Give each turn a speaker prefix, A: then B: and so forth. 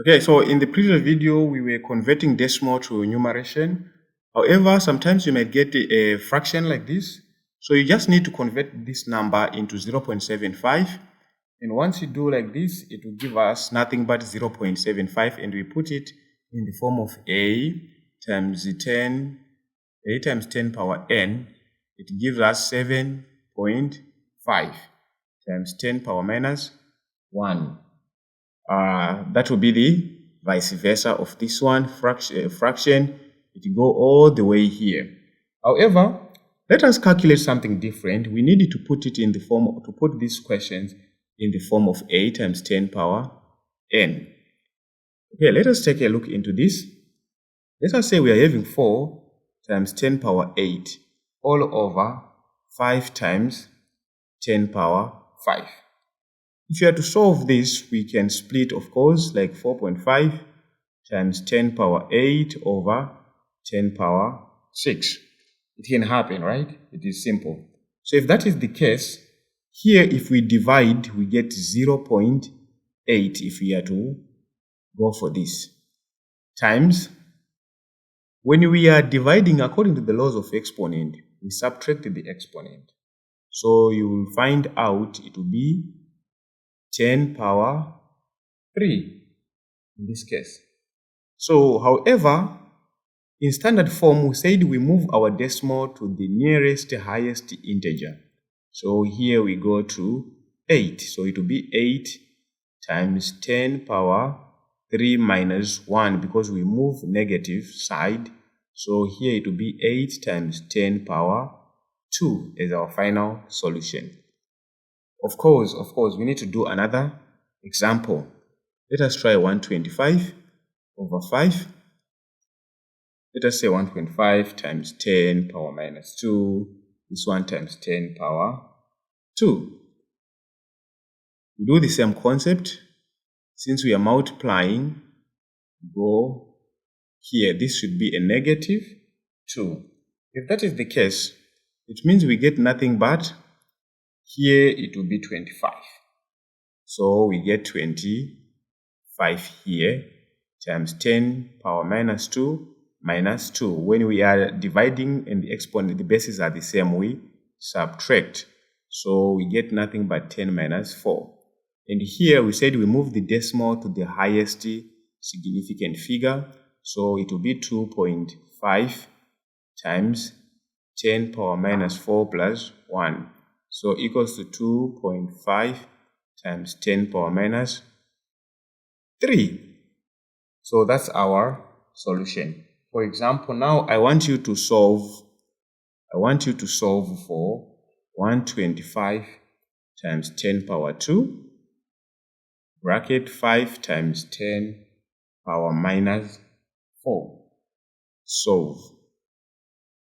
A: Okay, so in the previous video, we were converting decimal to numeration. However, sometimes you might get a fraction like this. So you just need to convert this number into 0.75. And once you do like this, it will give us nothing but 0.75. And we put it in the form of a times 10 power n. It gives us 7.5 times 10 power minus 1. That will be the vice versa of this one, fraction. It will go all the way here. However, let us calculate something different. We needed to put it in the form, to put these questions in the form of a times 10 power n. Okay, let us take a look into this. Let us say we are having 4 times 10 power 8 all over 5 times 10 power 5. If you are to solve this, we can split, of course, like 4.5 times 10 power 8 over 10 power 6. It can happen, right? It is simple. So if that is the case, here if we divide, we get 0.8 if we are to go for this. Times, when we are dividing according to the laws of exponent, we subtract the exponent. So you will find out it will be 10 power 3 in this case. So, however, in standard form, we said we move our decimal to the nearest highest integer. So here we go to 8. So it will be 8 times 10 power 3 minus 1 because we move negative side. So here it will be 8 times 10 power 2 as our final solution. Of course, we need to do another example. Let us try 125 over 5. Let us say 125 times 10 power minus 2. This one times 10 power 2. We do the same concept. Since we are multiplying, go here. This should be a negative 2. If that is the case, it means we get nothing but here it will be 25. So we get 25 here times 10 power minus 2 minus 2. When we are dividing and the exponent, the bases are the same, we subtract. So we get nothing but 10 minus 4. And here we said we move the decimal to the highest significant figure. So it will be 2.5 times 10 power minus 4 plus 1. So equals to 2.5 times 10 power minus 3. So that's our solution. For example, now I want you to solve for 125 times 10 power 2 bracket 5 times 10 power minus 4. Solve.